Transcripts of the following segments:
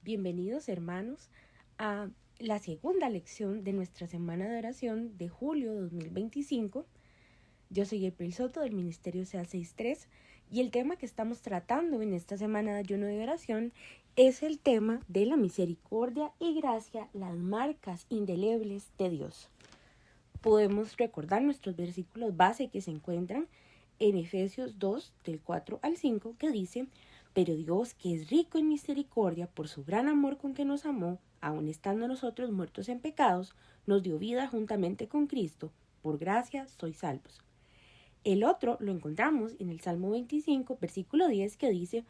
Bienvenidos hermanos a la segunda lección de nuestra semana de oración de julio 2025. Yo soy April Soto del Ministerio CA63 y el tema que estamos tratando en esta semana de ayuno de oración es el tema de la misericordia y gracia, las marcas indelebles de Dios. Podemos recordar nuestros versículos base que se encuentran en Efesios 2 del 4 al 5 que dice: pero Dios, que es rico en misericordia por su gran amor con que nos amó, aun estando nosotros muertos en pecados, nos dio vida juntamente con Cristo. Por gracia sois salvos. El otro lo encontramos en el Salmo 25, versículo 10, que dice: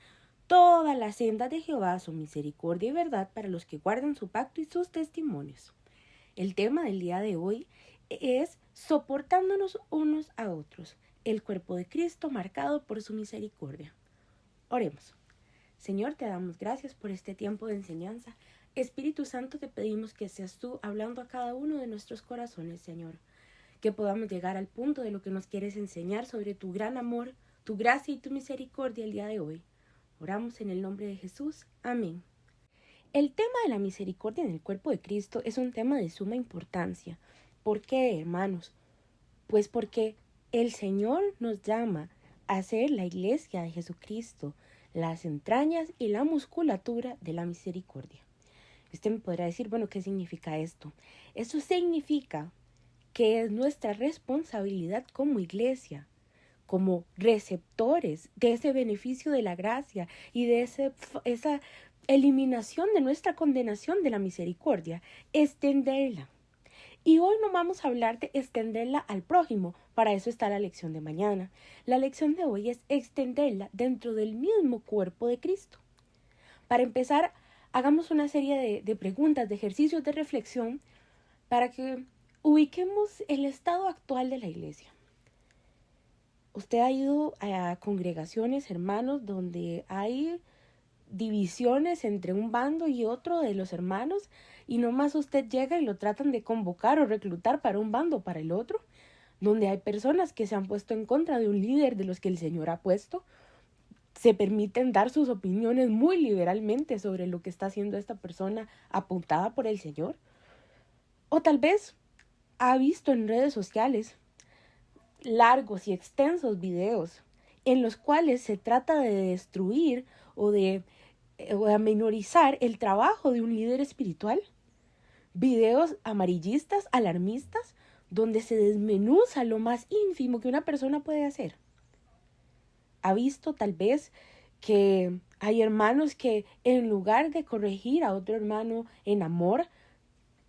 todas las sendas de Jehová son misericordia y verdad para los que guardan su pacto y sus testimonios. El tema del día de hoy es soportándonos unos a otros, el cuerpo de Cristo marcado por su misericordia. Oremos. Señor, te damos gracias por este tiempo de enseñanza. Espíritu Santo, te pedimos que seas tú hablando a cada uno de nuestros corazones, Señor. Que podamos llegar al punto de lo que nos quieres enseñar sobre tu gran amor, tu gracia y tu misericordia el día de hoy. Oramos en el nombre de Jesús. Amén. El tema de la misericordia en el cuerpo de Cristo es un tema de suma importancia. ¿Por qué, hermanos? Pues porque el Señor nos llama a ser la iglesia de Jesucristo, las entrañas y la musculatura de la misericordia. Usted me podrá decir, bueno, ¿qué significa esto? Eso significa que es nuestra responsabilidad como iglesia, como receptores de ese beneficio de la gracia y de esa eliminación de nuestra condenación de la misericordia, extenderla. Y hoy no vamos a hablar de extenderla al prójimo, para eso está la lección de mañana. La lección de hoy es extenderla dentro del mismo cuerpo de Cristo. Para empezar, hagamos una serie de preguntas, de ejercicios de reflexión, para que ubiquemos el estado actual de la iglesia. Usted ha ido a congregaciones, hermanos, donde hay divisiones entre un bando y otro de los hermanos, y nomás usted llega y lo tratan de convocar o reclutar para un bando o para el otro, donde hay personas que se han puesto en contra de un líder de los que el Señor ha puesto, se permiten dar sus opiniones muy liberalmente sobre lo que está haciendo esta persona apuntada por el Señor. O tal vez ha visto en redes sociales largos y extensos videos en los cuales se trata de destruir o de aminorizar el trabajo de un líder espiritual. Videos amarillistas, alarmistas, donde se desmenuza lo más ínfimo que una persona puede hacer. ¿Ha visto tal vez que hay hermanos que en lugar de corregir a otro hermano en amor,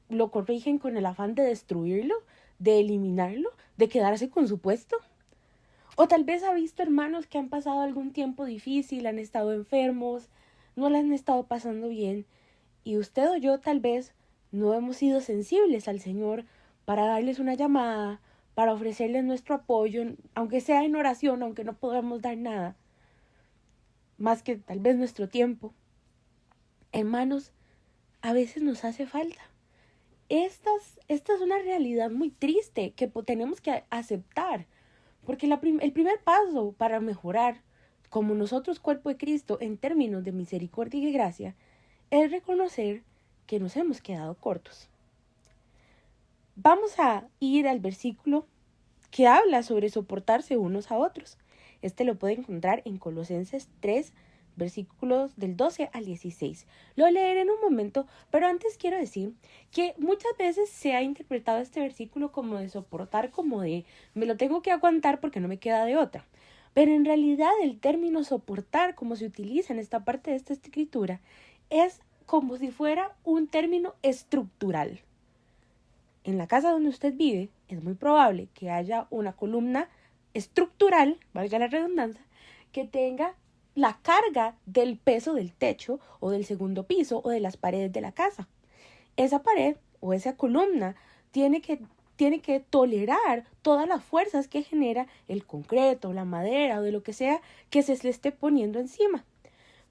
lo corrigen con el afán de destruirlo, de eliminarlo, de quedarse con su puesto? O tal vez ha visto hermanos que han pasado algún tiempo difícil, han estado enfermos, no la han estado pasando bien, y usted o yo tal vez no hemos sido sensibles al Señor para darles una llamada, para ofrecerles nuestro apoyo, aunque sea en oración, aunque no podamos dar nada, más que tal vez nuestro tiempo. Hermanos, a veces nos hace falta. Esta es una realidad muy triste que tenemos que aceptar, porque el primer paso para mejorar como nosotros cuerpo de Cristo en términos de misericordia y gracia es reconocer que nos hemos quedado cortos. Vamos a ir al versículo que habla sobre soportarse unos a otros. Este lo puede encontrar en Colosenses 3, versículos del 12 al 16. Lo leeré en un momento, pero antes quiero decir que muchas veces se ha interpretado este versículo como de soportar, como de me lo tengo que aguantar porque no me queda de otra. Pero en realidad el término soportar, como se utiliza en esta parte de esta escritura, es como si fuera un término estructural. En la casa donde usted vive es muy probable que haya una columna estructural, valga la redundancia, que tenga la carga del peso del techo o del segundo piso o de las paredes de la casa. Esa pared o esa columna tiene que tolerar todas las fuerzas que genera el concreto, la madera o de lo que sea que se le esté poniendo encima.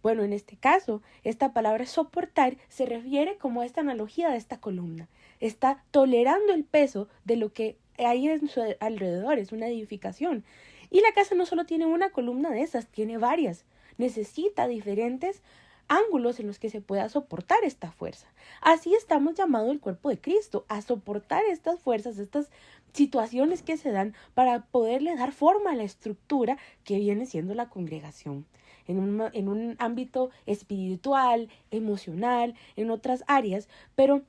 Bueno, en este caso, esta palabra soportar se refiere como a esta analogía de esta columna. Está tolerando el peso de lo que hay en su alrededor, es una edificación. Y la casa no solo tiene una columna de esas, tiene varias. Necesita diferentes ángulos en los que se pueda soportar esta fuerza. Así estamos llamados el cuerpo de Cristo, a soportar estas fuerzas, estas situaciones que se dan para poderle dar forma a la estructura que viene siendo la congregación. En un ámbito espiritual, emocional, en otras áreas, pero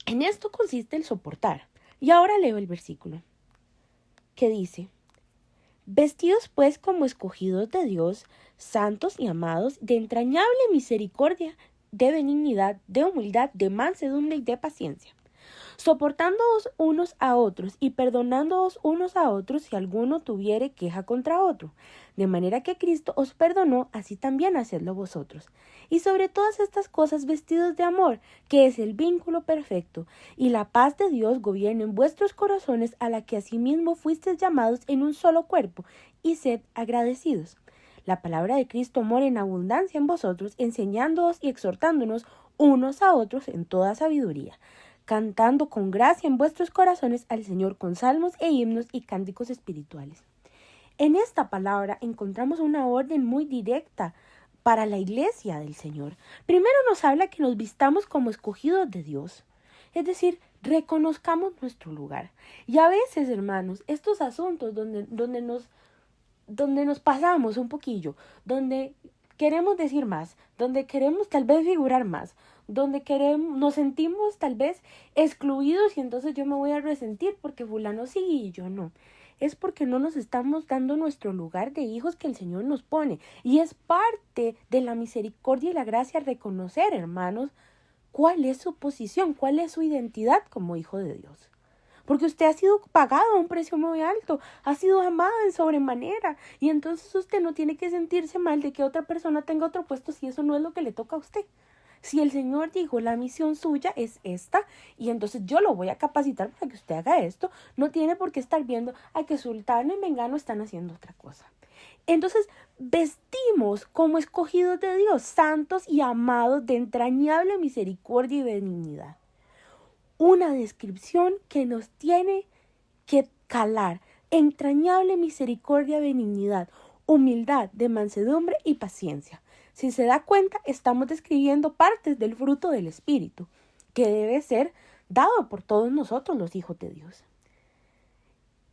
en esto consiste el soportar. Y ahora leo el versículo que dice: vestidos pues como escogidos de Dios, santos y amados, de entrañable misericordia, de benignidad, de humildad, de mansedumbre y de paciencia, soportándoos unos a otros y perdonándoos unos a otros si alguno tuviere queja contra otro, de manera que Cristo os perdonó, así también hacedlo vosotros. Y sobre todas estas cosas vestidos de amor, que es el vínculo perfecto, y la paz de Dios gobierne en vuestros corazones, a la que asimismo fuisteis llamados en un solo cuerpo, y sed agradecidos. La palabra de Cristo mora en abundancia en vosotros, enseñándoos y exhortándonos unos a otros en toda sabiduría, cantando con gracia en vuestros corazones al Señor con salmos e himnos y cánticos espirituales. En esta palabra encontramos una orden muy directa para la iglesia del Señor. Primero nos habla que nos vistamos como escogidos de Dios, es decir, reconozcamos nuestro lugar. Y a veces, hermanos, estos asuntos donde nos pasamos un poquillo, donde queremos decir más, donde queremos tal vez figurar más, donde nos sentimos tal vez excluidos y entonces yo me voy a resentir porque fulano sí y yo no. Es porque no nos estamos dando nuestro lugar de hijos que el Señor nos pone. Y es parte de la misericordia y la gracia reconocer, hermanos, cuál es su posición, cuál es su identidad como hijo de Dios. Porque usted ha sido pagado a un precio muy alto, ha sido amado en sobremanera, y entonces usted no tiene que sentirse mal de que otra persona tenga otro puesto si eso no es lo que le toca a usted. Si el Señor dijo la misión suya es esta, y entonces yo lo voy a capacitar para que usted haga esto, no tiene por qué estar viendo a que sultano y mengano están haciendo otra cosa. Entonces vestimos como escogidos de Dios, santos y amados de entrañable misericordia y benignidad. Una descripción que nos tiene que calar: entrañable misericordia, benignidad, humildad, de mansedumbre y paciencia. Si se da cuenta, estamos describiendo partes del fruto del Espíritu, que debe ser dado por todos nosotros los hijos de Dios.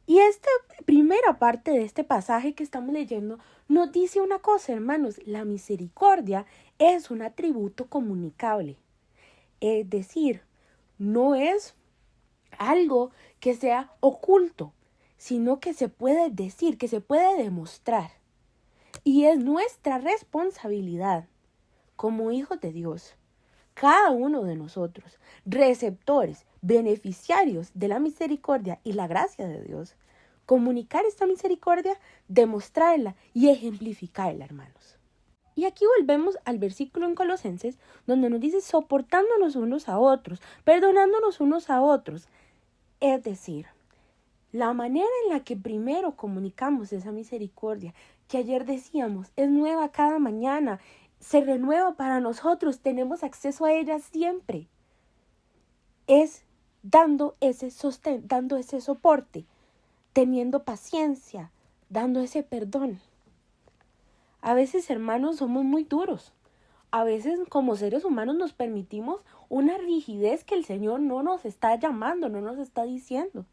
Y esta primera parte de este pasaje que estamos leyendo nos dice una cosa, hermanos: la misericordia es un atributo comunicable. Es decir, no es algo que sea oculto, sino que se puede decir, que se puede demostrar. Y es nuestra responsabilidad como hijos de Dios, cada uno de nosotros, receptores, beneficiarios de la misericordia y la gracia de Dios, comunicar esta misericordia, demostrarla y ejemplificarla, hermanos. Y aquí volvemos al versículo en Colosenses, donde nos dice soportándonos unos a otros, perdonándonos unos a otros. Es decir, la manera en la que primero comunicamos esa misericordia, que ayer decíamos, es nueva cada mañana, se renueva para nosotros, tenemos acceso a ella siempre, es dando ese sostén, dando ese soporte, teniendo paciencia, dando ese perdón. A veces, hermanos, somos muy duros. A veces, como seres humanos, nos permitimos una rigidez que el Señor no nos está llamando, no nos está diciendo.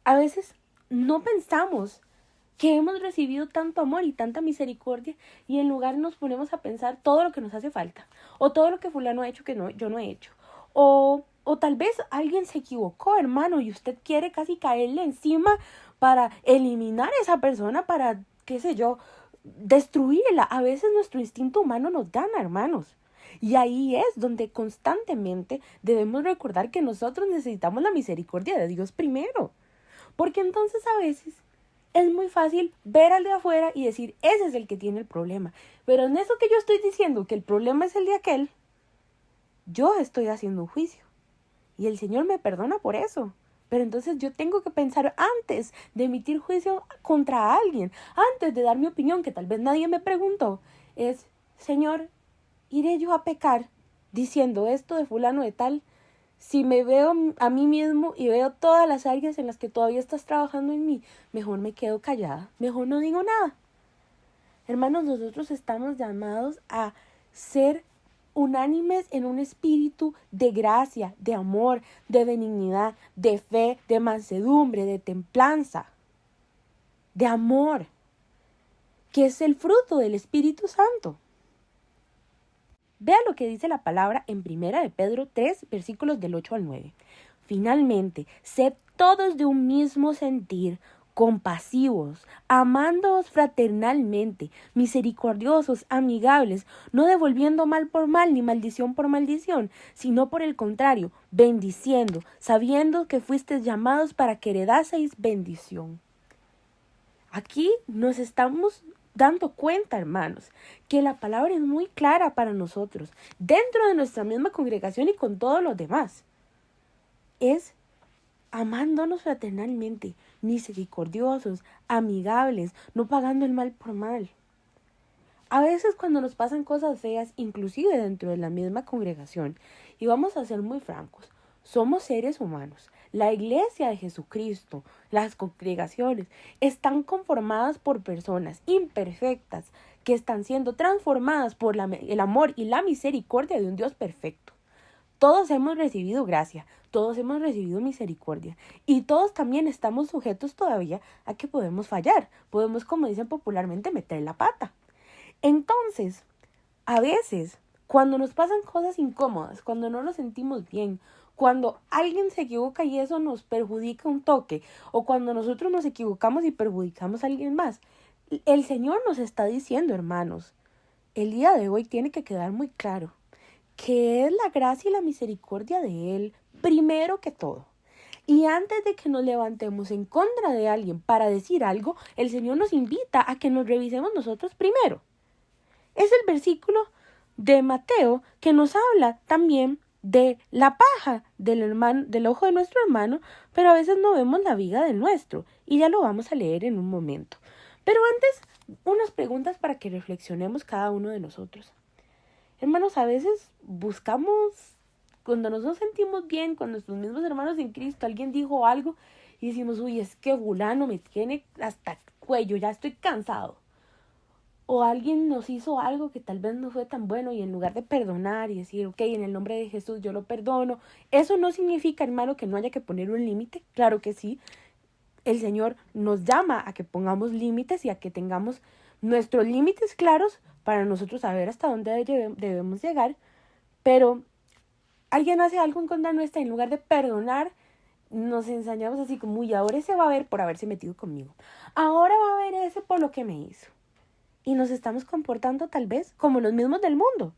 A veces no pensamos que hemos recibido tanto amor y tanta misericordia, y en lugar nos ponemos a pensar todo lo que nos hace falta, o todo lo que fulano ha hecho que yo no he hecho, o tal vez alguien se equivocó, hermano, y usted quiere casi caerle encima para eliminar a esa persona, para, qué sé yo, destruirla. A veces nuestro instinto humano nos gana, hermanos. Y ahí es donde constantemente debemos recordar que nosotros necesitamos la misericordia de Dios primero. Porque entonces a veces es muy fácil ver al de afuera y decir, ese es el que tiene el problema. Pero en eso que yo estoy diciendo que el problema es el de aquel, yo estoy haciendo un juicio. Y el Señor me perdona por eso. Pero entonces yo tengo que pensar antes de emitir juicio contra alguien, antes de dar mi opinión, que tal vez nadie me preguntó, es, Señor, ¿iré yo a pecar diciendo esto de fulano de tal? Si me veo a mí mismo y veo todas las áreas en las que todavía estás trabajando en mí, mejor me quedo callada, mejor no digo nada. Hermanos, nosotros estamos llamados a ser unánimes en un espíritu de gracia, de amor, de benignidad, de fe, de mansedumbre, de templanza, de amor, que es el fruto del Espíritu Santo. Vea lo que dice la palabra en 1 de Pedro 3, versículos del 8 al 9. Finalmente, sed todos de un mismo sentir, compasivos, amándoos fraternalmente, misericordiosos, amigables, no devolviendo mal por mal ni maldición por maldición, sino por el contrario, bendiciendo, sabiendo que fuisteis llamados para que heredaseis bendición. Aquí nos estamos dando cuenta, hermanos, que la palabra es muy clara para nosotros, dentro de nuestra misma congregación y con todos los demás. Es amándonos fraternalmente, misericordiosos, amigables, no pagando el mal por mal. A veces cuando nos pasan cosas feas, inclusive dentro de la misma congregación, y vamos a ser muy francos, somos seres humanos. La iglesia de Jesucristo, las congregaciones, están conformadas por personas imperfectas que están siendo transformadas por el amor y la misericordia de un Dios perfecto. Todos hemos recibido gracia, todos hemos recibido misericordia y todos también estamos sujetos todavía a que podemos fallar, podemos, como dicen popularmente, meter la pata. Entonces, a veces, cuando nos pasan cosas incómodas, cuando no nos sentimos bien, cuando alguien se equivoca y eso nos perjudica un toque, o cuando nosotros nos equivocamos y perjudicamos a alguien más, el Señor nos está diciendo, hermanos, el día de hoy tiene que quedar muy claro que es la gracia y la misericordia de Él, primero que todo. Y antes de que nos levantemos en contra de alguien para decir algo, el Señor nos invita a que nos revisemos nosotros primero. Es el versículo de Mateo que nos habla también de la paja del ojo de nuestro hermano, pero a veces no vemos la viga del nuestro, y ya lo vamos a leer en un momento. Pero antes, unas preguntas para que reflexionemos cada uno de nosotros. Hermanos, a veces buscamos, cuando nos sentimos bien con nuestros mismos hermanos en Cristo, alguien dijo algo y decimos, uy, es que fulano me tiene hasta el cuello, ya estoy cansado. O alguien nos hizo algo que tal vez no fue tan bueno y en lugar de perdonar y decir, ok, en el nombre de Jesús yo lo perdono, eso no significa, hermano, que no haya que poner un límite. Claro que sí, el Señor nos llama a que pongamos límites y a que tengamos nuestros límites claros para nosotros saber hasta dónde debemos llegar, pero alguien hace algo en contra nuestra y en lugar de perdonar, nos ensañamos así como, uy, ahora ese va a ver por haberse metido conmigo, ahora va a ver ese por lo que me hizo. Y nos estamos comportando tal vez como los mismos del mundo,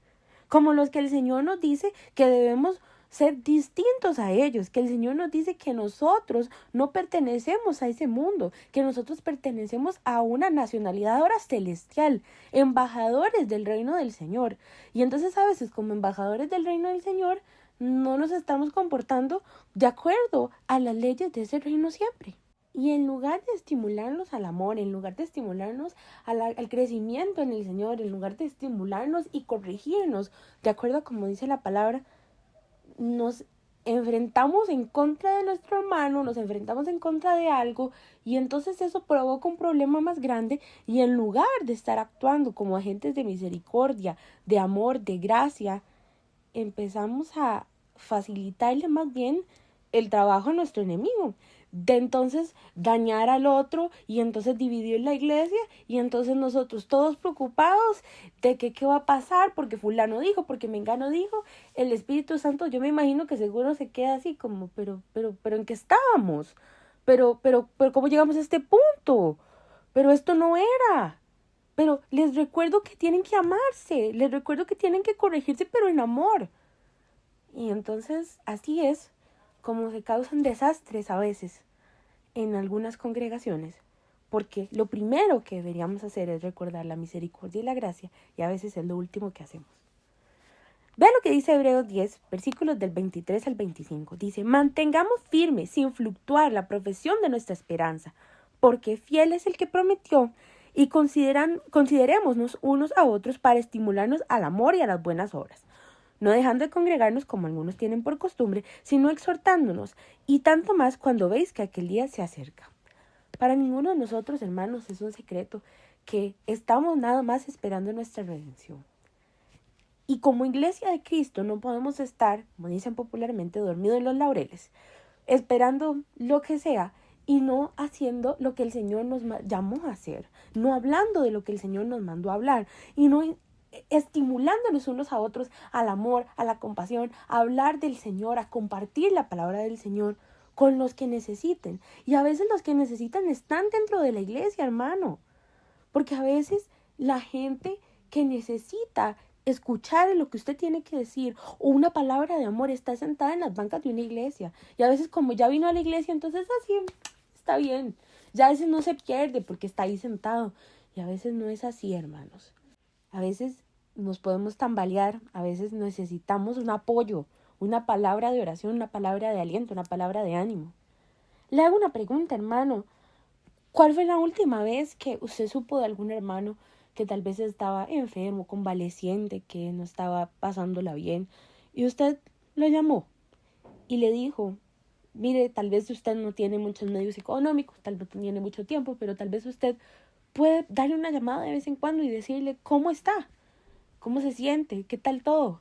como los que el Señor nos dice que debemos ser distintos a ellos, que el Señor nos dice que nosotros no pertenecemos a ese mundo, que nosotros pertenecemos a una nacionalidad ahora celestial, embajadores del reino del Señor. Y entonces a veces como embajadores del reino del Señor no nos estamos comportando de acuerdo a las leyes de ese reino siempre. Y en lugar de estimularnos al amor, en lugar de estimularnos al crecimiento en el Señor, en lugar de estimularnos y corregirnos, de acuerdo a como dice la palabra, nos enfrentamos en contra de nuestro hermano, nos enfrentamos en contra de algo y entonces eso provoca un problema más grande y en lugar de estar actuando como agentes de misericordia, de amor, de gracia, empezamos a facilitarle más bien el trabajo a nuestro enemigo, de entonces dañar al otro y entonces dividir la iglesia y entonces nosotros todos preocupados de que qué va a pasar porque fulano dijo, porque mengano dijo, el Espíritu Santo yo me imagino que seguro se queda así como, pero ¿en qué estábamos? Pero ¿cómo llegamos a este punto? Pero esto no era. Pero les recuerdo que tienen que amarse, les recuerdo que tienen que corregirse, pero en amor. Y entonces así es como se causan desastres a veces en algunas congregaciones, porque lo primero que deberíamos hacer es recordar la misericordia y la gracia, y a veces es lo último que hacemos. Vea lo que dice Hebreos 10, versículos del 23 al 25. Dice, mantengamos firme, sin fluctuar, la profesión de nuestra esperanza, porque fiel es el que prometió, y considerémonos unos a otros para estimularnos al amor y a las buenas obras, no dejando de congregarnos como algunos tienen por costumbre, sino exhortándonos, y tanto más cuando veis que aquel día se acerca. Para ninguno de nosotros, hermanos, es un secreto que estamos nada más esperando nuestra redención. Y como iglesia de Cristo no podemos estar, como dicen popularmente, dormidos en los laureles, esperando lo que sea y no haciendo lo que el Señor nos llamó a hacer, no hablando de lo que el Señor nos mandó a hablar y no estimulándonos unos a otros al amor, a la compasión, a hablar del Señor, a compartir la palabra del Señor con los que necesiten. Y a veces los que necesitan están dentro de la iglesia, hermano, porque a veces la gente que necesita escuchar lo que usted tiene que decir o una palabra de amor está sentada en las bancas de una iglesia. Y a veces como ya vino a la iglesia, entonces así está bien. Ya a veces no se pierde porque está ahí sentado. Y a veces no es así, hermanos. A veces nos podemos tambalear, a veces necesitamos un apoyo, una palabra de oración, una palabra de aliento, una palabra de ánimo. Le hago una pregunta, hermano. ¿Cuál fue la última vez que usted supo de algún hermano que tal vez estaba enfermo, convaleciente, que no estaba pasándola bien? Y usted lo llamó y le dijo, mire, tal vez usted no tiene muchos medios económicos, tal vez no tiene mucho tiempo, pero tal vez usted puede darle una llamada de vez en cuando y decirle cómo está, cómo se siente, qué tal todo.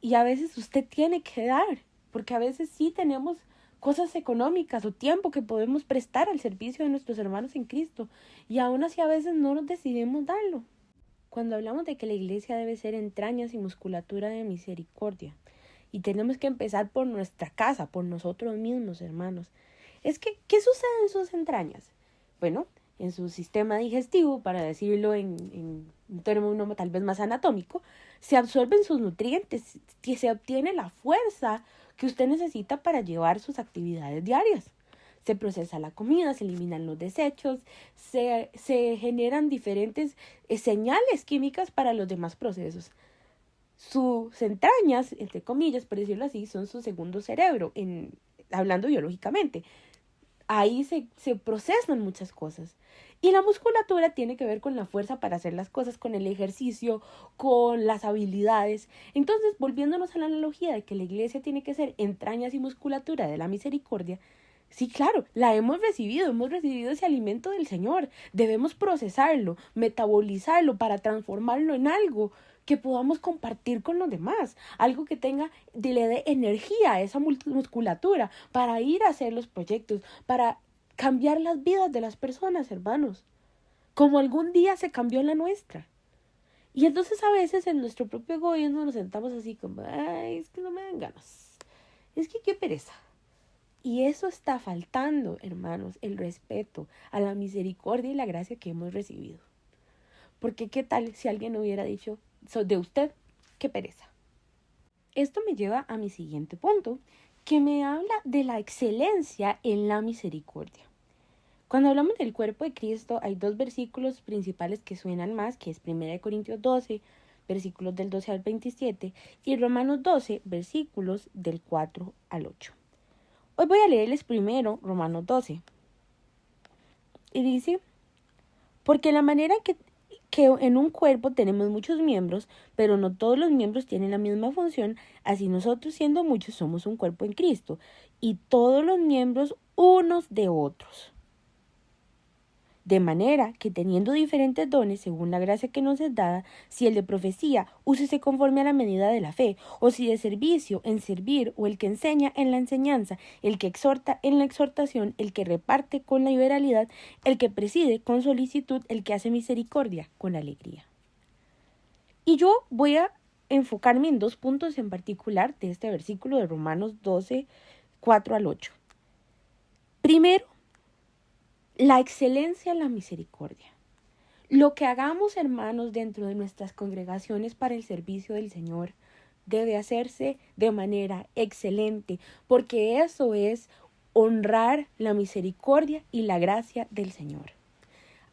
Y a veces usted tiene que dar, porque a veces sí tenemos cosas económicas o tiempo que podemos prestar al servicio de nuestros hermanos en Cristo. Y aún así a veces no nos decidimos darlo. Cuando hablamos de que la iglesia debe ser entrañas y musculatura de misericordia, y tenemos que empezar por nuestra casa, por nosotros mismos, hermanos, es que, ¿qué sucede en sus entrañas? Bueno, en su sistema digestivo, para decirlo en un término tal vez más anatómico, se absorben sus nutrientes, que se obtiene la fuerza que usted necesita para llevar sus actividades diarias. Se procesa la comida, se eliminan los desechos, se generan diferentes señales químicas para los demás procesos. Sus entrañas, entre comillas, por decirlo así, son su segundo cerebro, hablando biológicamente. Ahí se procesan muchas cosas. Y la musculatura tiene que ver con la fuerza para hacer las cosas, con el ejercicio, con las habilidades. Entonces, volviéndonos a la analogía de que la iglesia tiene que ser entrañas y musculatura de la misericordia, sí, claro, hemos recibido ese alimento del Señor. Debemos procesarlo, metabolizarlo para transformarlo en algo que podamos compartir con los demás, algo que le dé energía a esa musculatura para ir a hacer los proyectos, para cambiar las vidas de las personas, hermanos, como algún día se cambió la nuestra. Y entonces a veces en nuestro propio egoísmo nos sentamos así como, ay, es que no me dan ganas, es que qué pereza. Y eso está faltando, hermanos, el respeto a la misericordia y la gracia que hemos recibido. Porque qué tal si alguien hubiera dicho de usted, qué pereza. Esto me lleva a mi siguiente punto, que me habla de la excelencia en la misericordia. Cuando hablamos del cuerpo de Cristo, hay dos versículos principales que suenan más, que es 1 Corintios 12, versículos del 12 al 27, y Romanos 12, versículos del 4 al 8. Hoy voy a leerles primero Romanos 12. Y dice, porque la manera que en un cuerpo tenemos muchos miembros, pero no todos los miembros tienen la misma función, así nosotros siendo muchos somos un cuerpo en Cristo, y todos los miembros unos de otros. De manera que teniendo diferentes dones según la gracia que nos es dada, si el de profecía, úsese conforme a la medida de la fe, o si de servicio, en servir, o el que enseña en la enseñanza, el que exhorta en la exhortación, el que reparte con la liberalidad, el que preside con solicitud, el que hace misericordia con alegría. Y yo voy a enfocarme en dos puntos en particular de este versículo de Romanos 12, 4 al 8. Primero, la excelencia en la misericordia. Lo que hagamos, hermanos, dentro de nuestras congregaciones para el servicio del Señor debe hacerse de manera excelente, porque eso es honrar la misericordia y la gracia del Señor.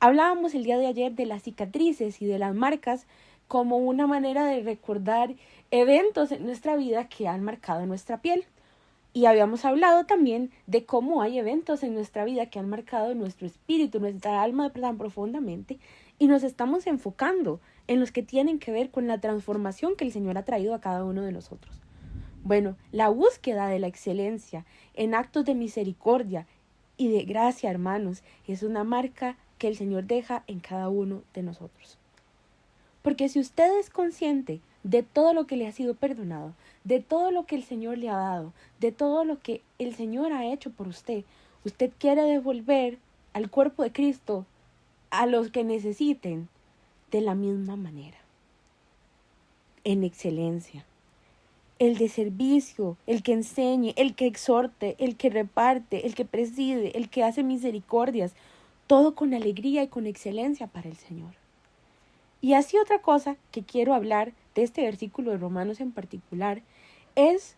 Hablábamos el día de ayer de las cicatrices y de las marcas como una manera de recordar eventos en nuestra vida que han marcado nuestra piel. Y habíamos hablado también de cómo hay eventos en nuestra vida que han marcado nuestro espíritu, nuestra alma tan profundamente, y nos estamos enfocando en los que tienen que ver con la transformación que el Señor ha traído a cada uno de nosotros. Bueno, la búsqueda de la excelencia en actos de misericordia y de gracia, hermanos, es una marca que el Señor deja en cada uno de nosotros. Porque si usted es consciente de todo lo que le ha sido perdonado, de todo lo que el Señor le ha dado, de todo lo que el Señor ha hecho por usted. Usted quiere devolver al cuerpo de Cristo a los que necesiten de la misma manera, en excelencia. El de servicio, el que enseñe, el que exhorte, el que reparte, el que preside, el que hace misericordias, todo con alegría y con excelencia para el Señor. Y así otra cosa que quiero hablar de este versículo de Romanos en particular es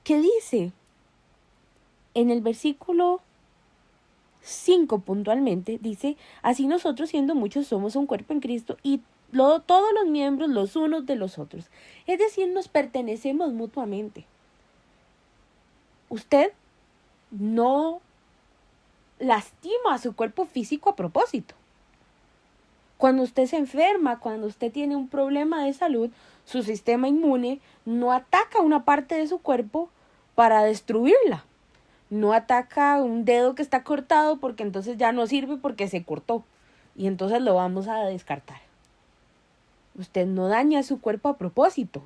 que dice en el versículo 5 puntualmente, dice, así nosotros siendo muchos somos un cuerpo en Cristo y todos los miembros los unos de los otros. Es decir, nos pertenecemos mutuamente. Usted no lastima a su cuerpo físico a propósito. Cuando usted se enferma, cuando usted tiene un problema de salud, su sistema inmune no ataca una parte de su cuerpo para destruirla. No ataca un dedo que está cortado porque entonces ya no sirve porque se cortó y entonces lo vamos a descartar. Usted no daña su cuerpo a propósito,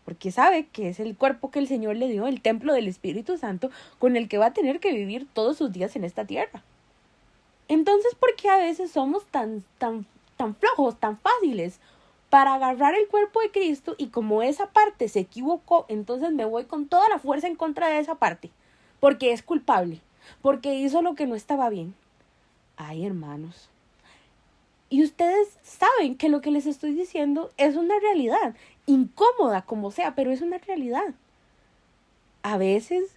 porque sabe que es el cuerpo que el Señor le dio, el templo del Espíritu Santo, con el que va a tener que vivir todos sus días en esta tierra. Entonces, ¿por qué a veces somos tan flojos, tan fáciles para agarrar el cuerpo de Cristo y como esa parte se equivocó, entonces me voy con toda la fuerza en contra de esa parte, porque es culpable, porque hizo lo que no estaba bien? Ay, hermanos. Y ustedes saben que lo que les estoy diciendo es una realidad, incómoda como sea, pero es una realidad. A veces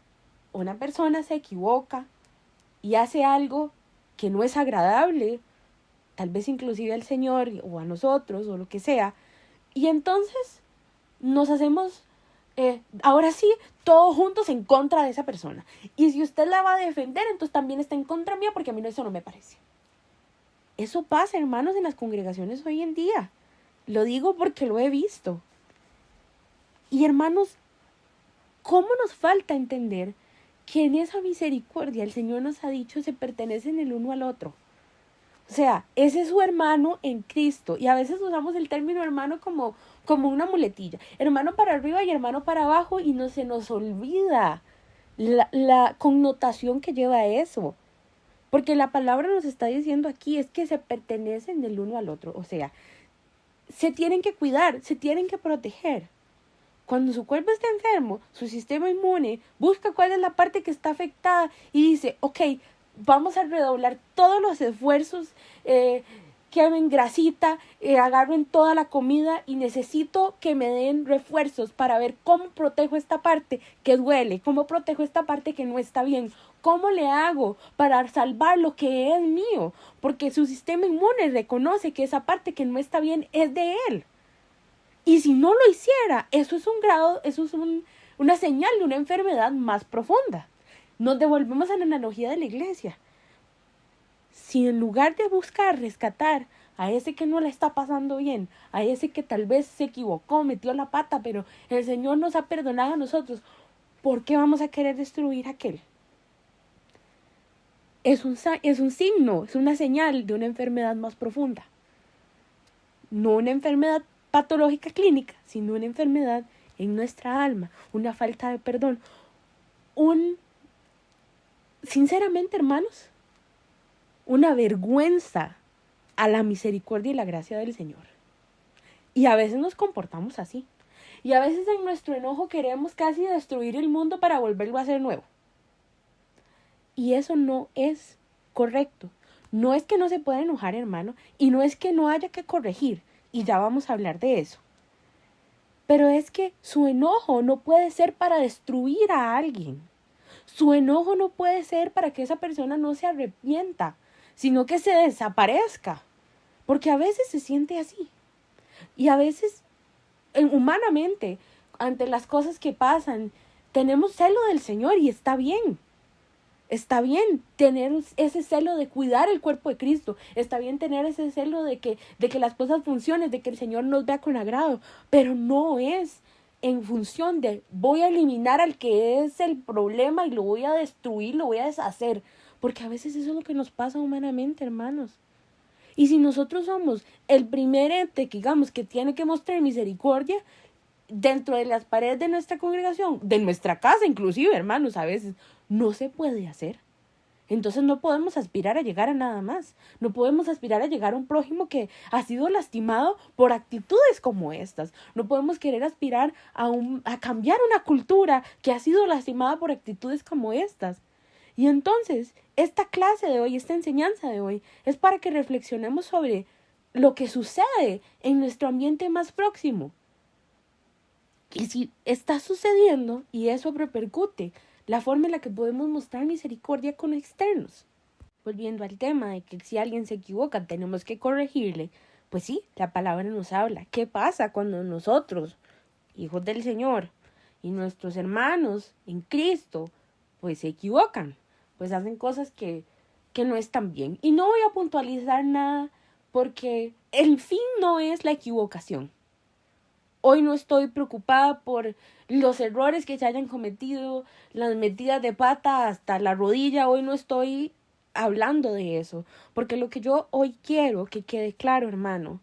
una persona se equivoca y hace algo que no es agradable, tal vez inclusive al Señor o a nosotros o lo que sea, y entonces nos hacemos, ahora sí, todos juntos en contra de esa persona. Y si usted la va a defender, entonces también está en contra mía porque a mí eso no me parece. Eso pasa, hermanos, en las congregaciones hoy en día. Lo digo porque lo he visto. Y hermanos, ¿cómo nos falta entender que en esa misericordia el Señor nos ha dicho se pertenecen el uno al otro? O sea, ese es su hermano en Cristo. Y a veces usamos el término hermano como una muletilla. Hermano para arriba y hermano para abajo y no se nos olvida la connotación que lleva eso. Porque la palabra nos está diciendo aquí es que se pertenecen del uno al otro. O sea, se tienen que cuidar, se tienen que proteger. Cuando su cuerpo está enfermo, su sistema inmune busca cuál es la parte que está afectada y dice, ok, vamos a redoblar todos los esfuerzos, quemen grasita, agarren toda la comida y necesito que me den refuerzos para ver cómo protejo esta parte que duele, cómo protejo esta parte que no está bien, cómo le hago para salvar lo que es mío, porque su sistema inmune reconoce que esa parte que no está bien es de él. Y si no lo hiciera, eso es una señal de una enfermedad más profunda. Nos devolvemos a la analogía de la iglesia. Si en lugar de buscar rescatar a ese que no le está pasando bien, a ese que tal vez se equivocó, metió la pata, pero el Señor nos ha perdonado a nosotros, ¿por qué vamos a querer destruir a aquel? Es un signo, es una señal de una enfermedad más profunda. No una enfermedad patológica clínica, sino una enfermedad en nuestra alma, una falta de perdón, sinceramente, hermanos, una vergüenza a la misericordia y la gracia del Señor. Y a veces nos comportamos así. Y a veces en nuestro enojo queremos casi destruir el mundo para volverlo a hacer nuevo. Y eso no es correcto. No es que no se pueda enojar, hermano, y no es que no haya que corregir, y ya vamos a hablar de eso. Pero es que su enojo no puede ser para destruir a alguien. Su enojo no puede ser para que esa persona no se arrepienta, sino que se desaparezca. Porque a veces se siente así. Y a veces, humanamente, ante las cosas que pasan, tenemos celo del Señor y está bien. Está bien tener ese celo de cuidar el cuerpo de Cristo. Está bien tener ese celo de que las cosas funcionen, de que el Señor nos vea con agrado. Pero no es en función de voy a eliminar al que es el problema y lo voy a destruir, lo voy a deshacer. Porque a veces eso es lo que nos pasa humanamente, hermanos. Y si nosotros somos el primer ente que digamos que tiene que mostrar misericordia, dentro de las paredes de nuestra congregación, de nuestra casa inclusive, hermanos, a veces no se puede hacer. Entonces no podemos aspirar a llegar a nada más. No podemos aspirar a llegar a un prójimo que ha sido lastimado por actitudes como estas. No podemos querer aspirar a cambiar una cultura que ha sido lastimada por actitudes como estas. Y entonces, esta clase de hoy, esta enseñanza de hoy, es para que reflexionemos sobre lo que sucede en nuestro ambiente más próximo. Y si está sucediendo y eso repercute la forma en la que podemos mostrar misericordia con externos. Volviendo al tema de que si alguien se equivoca tenemos que corregirle, pues sí, la palabra nos habla. ¿Qué pasa cuando nosotros, hijos del Señor, y nuestros hermanos en Cristo, pues se equivocan? Pues hacen cosas que no están bien. Y no voy a puntualizar nada porque el fin no es la equivocación. Hoy no estoy preocupada por los errores que se hayan cometido, las metidas de pata hasta la rodilla. Hoy no estoy hablando de eso. Porque lo que yo hoy quiero que quede claro, hermano,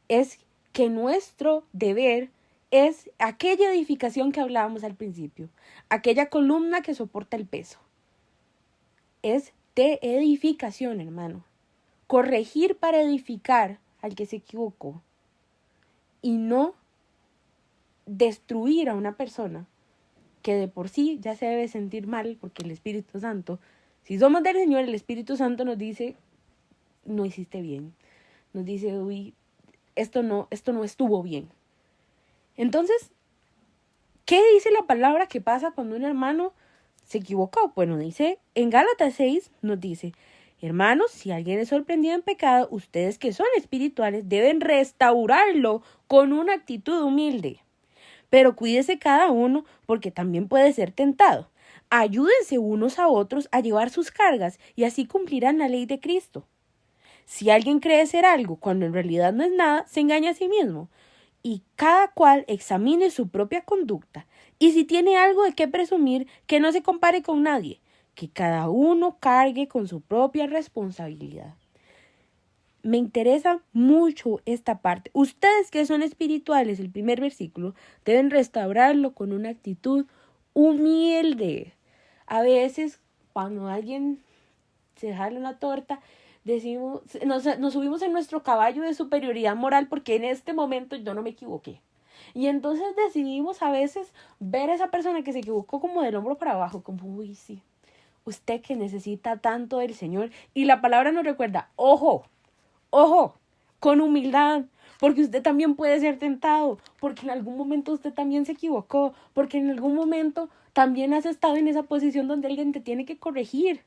es que nuestro deber es aquella edificación que hablábamos al principio. Aquella columna que soporta el peso. Es de edificación, hermano. Corregir para edificar al que se equivocó. Y no destruir a una persona que de por sí ya se debe sentir mal porque el Espíritu Santo, si somos del Señor, el Espíritu Santo nos dice, no hiciste bien. Nos dice, uy, esto no estuvo bien. Entonces, ¿qué dice la palabra que pasa cuando un hermano se equivocó? Bueno, dice, en Gálatas 6 nos dice, hermanos, si alguien es sorprendido en pecado, ustedes que son espirituales deben restaurarlo con una actitud humilde. Pero cuídese cada uno porque también puede ser tentado. Ayúdense unos a otros a llevar sus cargas y así cumplirán la ley de Cristo. Si alguien cree ser algo cuando en realidad no es nada, se engaña a sí mismo. Y cada cual examine su propia conducta. Y si tiene algo de qué presumir, que no se compare con nadie. Que cada uno cargue con su propia responsabilidad. Me interesa mucho esta parte. Ustedes que son espirituales, el primer versículo, deben restaurarlo con una actitud humilde. A veces, cuando alguien se jala una torta, decimos, nos subimos en nuestro caballo de superioridad moral porque en este momento yo no me equivoqué. Y entonces decidimos a veces ver a esa persona que se equivocó como del hombro para abajo, como, uy, sí, usted que necesita tanto del Señor. Y la palabra nos recuerda, ojo, con humildad, porque usted también puede ser tentado, porque en algún momento usted también se equivocó, porque en algún momento también has estado en esa posición donde alguien te tiene que corregir.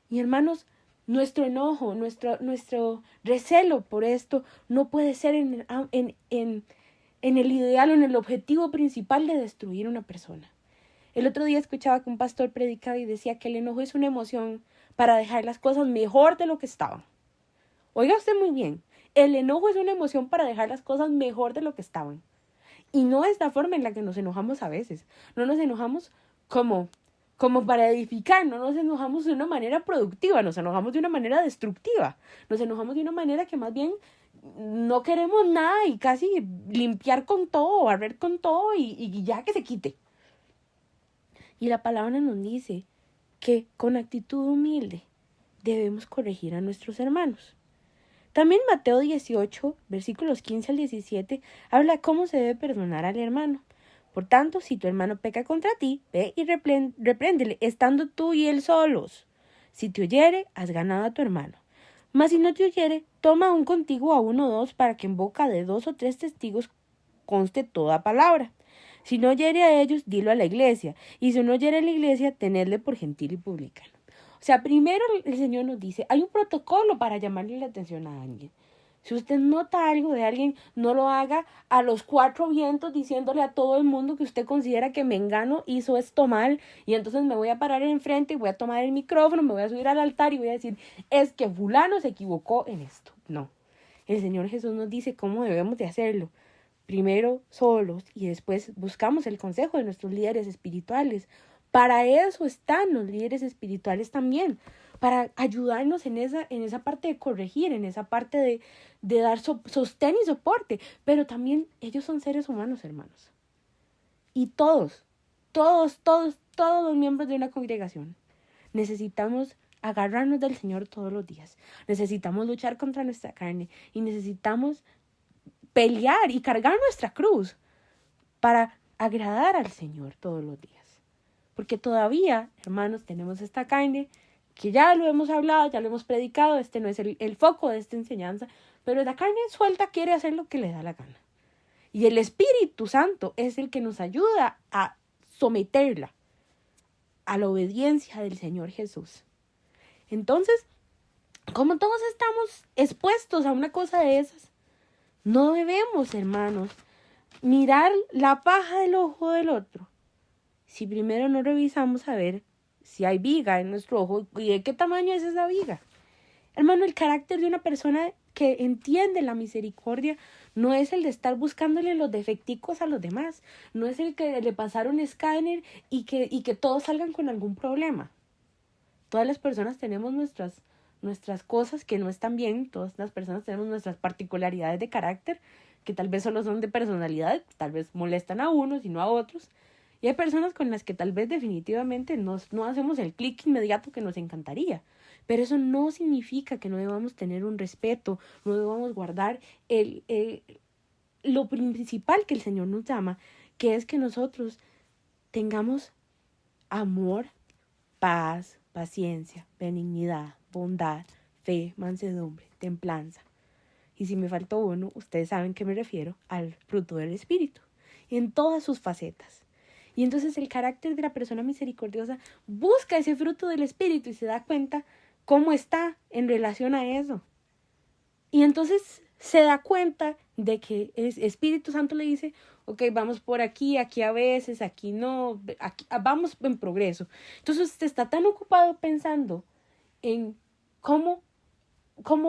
Y hermanos, nuestro enojo, nuestro recelo por esto no puede ser en el ideal o en el objetivo principal de destruir una persona. El otro día escuchaba que un pastor predicaba y decía que el enojo es una emoción para dejar las cosas mejor de lo que estaban. Oiga usted muy bien, el enojo es una emoción para dejar las cosas mejor de lo que estaban. Y no es la forma en la que nos enojamos a veces. No nos enojamos como para edificar, no nos enojamos de una manera productiva, nos enojamos de una manera destructiva. Nos enojamos de una manera que más bien no queremos nada y casi limpiar con todo, barrer con todo y ya que se quite. Y la palabra nos dice que con actitud humilde debemos corregir a nuestros hermanos. También Mateo 18, versículos 15 al 17, habla cómo se debe perdonar al hermano. Por tanto, si tu hermano peca contra ti, ve y repréndele, estando tú y él solos. Si te oyere, has ganado a tu hermano. Mas si no te oyere, toma aún contigo a 1 o 2, para que en boca de 2 o 3 testigos conste toda palabra. Si no oyere a ellos, dilo a la iglesia. Y si no oyere a la iglesia, tenedle por gentil y publicano. O sea, primero el Señor nos dice, hay un protocolo para llamarle la atención a alguien. Si usted nota algo de alguien, no lo haga a los 4 vientos diciéndole a todo el mundo que usted considera que Mengano hizo esto mal y entonces me voy a parar enfrente y voy a tomar el micrófono, me voy a subir al altar y voy a decir, es que fulano se equivocó en esto. No, el Señor Jesús nos dice cómo debemos de hacerlo. Primero solos y después buscamos el consejo de nuestros líderes espirituales. Para eso están los líderes espirituales también, para ayudarnos en esa parte de corregir, en esa parte de dar sostén y soporte. Pero también ellos son seres humanos, hermanos. Y todos los miembros de una congregación necesitamos agarrarnos del Señor todos los días. Necesitamos luchar contra nuestra carne y necesitamos pelear y cargar nuestra cruz para agradar al Señor todos los días. Porque todavía, hermanos, tenemos esta carne que ya lo hemos hablado, ya lo hemos predicado, este no es el foco de esta enseñanza, pero la carne suelta quiere hacer lo que le da la gana. Y el Espíritu Santo es el que nos ayuda a someterla a la obediencia del Señor Jesús. Entonces, como todos estamos expuestos a una cosa de esas, no debemos, hermanos, mirar la paja del ojo del otro si primero no revisamos a ver si hay viga en nuestro ojo y de qué tamaño es esa viga. Hermano, el carácter de una persona que entiende la misericordia no es el de estar buscándole los defecticos a los demás, no es el que le pasar un escáner y que todos salgan con algún problema. Todas las personas tenemos nuestras cosas que no están bien, todas las personas tenemos nuestras particularidades de carácter, que tal vez solo son de personalidad, tal vez molestan a unos y no a otros. Y hay personas con las que tal vez definitivamente no hacemos el clic inmediato que nos encantaría. Pero eso no significa que no debamos tener un respeto, no debamos guardar lo principal que el Señor nos llama, que es que nosotros tengamos amor, paz, paciencia, benignidad, bondad, fe, mansedumbre, templanza. Y si me faltó uno, ustedes saben que me refiero al fruto del Espíritu, en todas sus facetas. Y entonces el carácter de la persona misericordiosa busca ese fruto del Espíritu y se da cuenta cómo está en relación a eso. Y entonces se da cuenta de que el Espíritu Santo le dice, ok, vamos por aquí a veces, aquí no, aquí, vamos en progreso. Entonces usted está tan ocupado pensando en cómo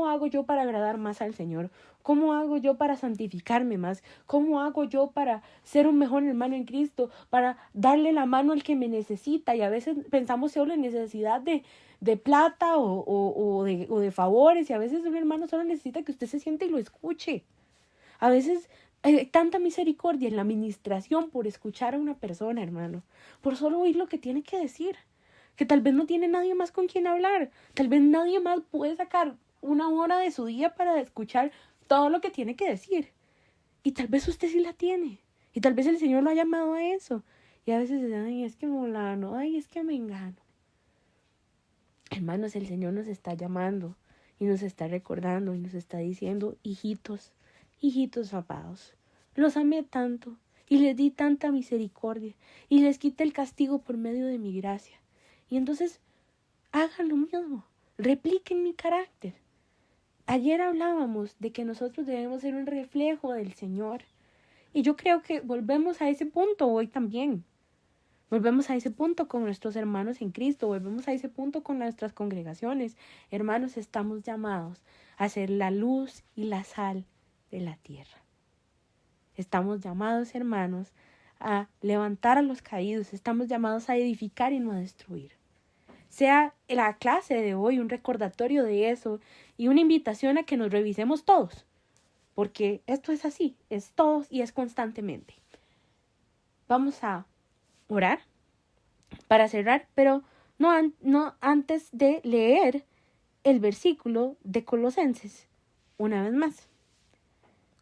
hago yo para agradar más al Señor, cómo hago yo para santificarme más, cómo hago yo para ser un mejor hermano en Cristo, para darle la mano al que me necesita. Y a veces pensamos solo en necesidad de plata o de favores, y a veces un hermano solo necesita que usted se siente y lo escuche. A veces hay tanta misericordia en la administración por escuchar a una persona, hermano, por solo oír lo que tiene que decir, que tal vez no tiene nadie más con quien hablar, tal vez nadie más puede sacar una hora de su día para escuchar todo lo que tiene que decir. Y tal vez usted sí la tiene. Y tal vez el Señor lo ha llamado a eso. Y a veces dicen, ay, es que fulano, ay, es que me engano. Hermanos, el Señor nos está llamando y nos está recordando y nos está diciendo, hijitos amados, los amé tanto y les di tanta misericordia y les quité el castigo por medio de mi gracia. Y entonces hagan lo mismo, repliquen mi carácter. Ayer hablábamos de que nosotros debemos ser un reflejo del Señor. Y yo creo que volvemos a ese punto hoy también. Volvemos a ese punto con nuestros hermanos en Cristo. Volvemos a ese punto con nuestras congregaciones. Hermanos, estamos llamados a ser la luz y la sal de la tierra. Estamos llamados, hermanos, a levantar a los caídos. Estamos llamados a edificar y no a destruir. Sea la clase de hoy un recordatorio de eso y una invitación a que nos revisemos todos, porque esto es así, es todos y es constantemente. Vamos a orar para cerrar, pero no antes de leer el versículo de Colosenses una vez más.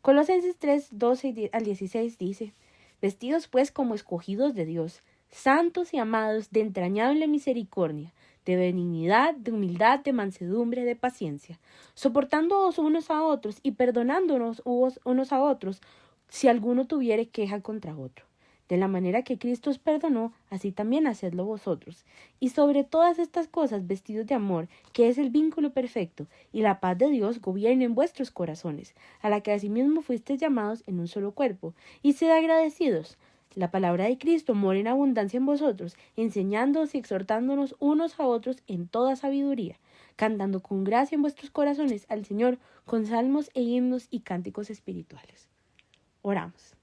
Colosenses 3, 12 al 16 dice, vestidos pues como escogidos de Dios, santos y amados de entrañable misericordia, de benignidad, de humildad, de mansedumbre, de paciencia, soportándoos unos a otros y perdonándonos unos a otros, si alguno tuviere queja contra otro. De la manera que Cristo os perdonó, así también hacedlo vosotros. Y sobre todas estas cosas vestidos de amor, que es el vínculo perfecto, y la paz de Dios gobierne en vuestros corazones, a la que asimismo fuisteis llamados en un solo cuerpo, y sed agradecidos. La palabra de Cristo mora en abundancia en vosotros, enseñándoos y exhortándonos unos a otros en toda sabiduría, cantando con gracia en vuestros corazones al Señor con salmos e himnos y cánticos espirituales. Oramos.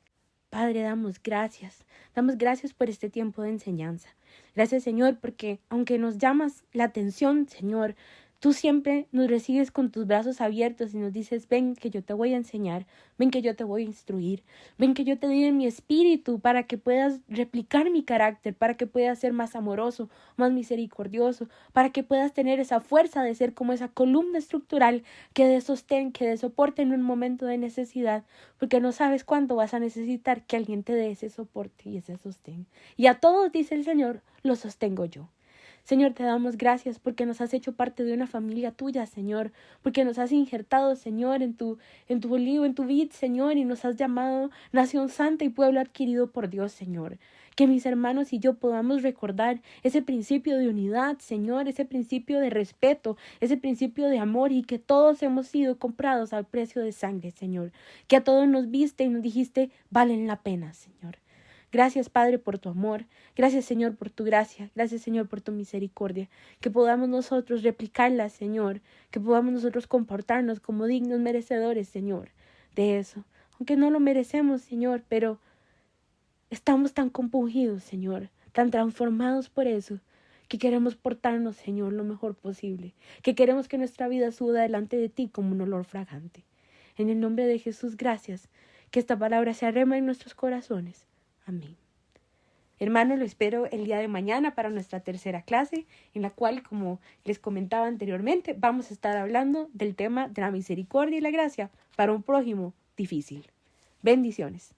Padre, damos gracias. Damos gracias por este tiempo de enseñanza. Gracias, Señor, porque aunque nos llamas la atención, Señor, tú siempre nos recibes con tus brazos abiertos y nos dices, ven que yo te voy a enseñar, ven que yo te voy a instruir, ven que yo te doy en mi espíritu para que puedas replicar mi carácter, para que puedas ser más amoroso, más misericordioso, para que puedas tener esa fuerza de ser como esa columna estructural que dé sostén, que dé soporte en un momento de necesidad, porque no sabes cuándo vas a necesitar que alguien te dé ese soporte y ese sostén. Y a todos, dice el Señor, los sostengo yo. Señor, te damos gracias porque nos has hecho parte de una familia tuya, Señor, porque nos has injertado, Señor, en tu olivo, en tu vid, Señor, y nos has llamado nación santa y pueblo adquirido por Dios, Señor. Que mis hermanos y yo podamos recordar ese principio de unidad, Señor, ese principio de respeto, ese principio de amor y que todos hemos sido comprados al precio de sangre, Señor. Que a todos nos viste y nos dijiste, valen la pena, Señor. Gracias, Padre, por tu amor. Gracias, Señor, por tu gracia. Gracias, Señor, por tu misericordia. Que podamos nosotros replicarla, Señor. Que podamos nosotros comportarnos como dignos merecedores, Señor, de eso. Aunque no lo merecemos, Señor, pero estamos tan compungidos, Señor, tan transformados por eso, que queremos portarnos, Señor, lo mejor posible. Que queremos que nuestra vida suba delante de ti como un olor fragante. En el nombre de Jesús, gracias. Que esta palabra se arrema en nuestros corazones. Amén. Hermanos, lo espero el día de mañana para nuestra tercera clase, en la cual, como les comentaba anteriormente, vamos a estar hablando del tema de la misericordia y la gracia para un prójimo difícil. Bendiciones.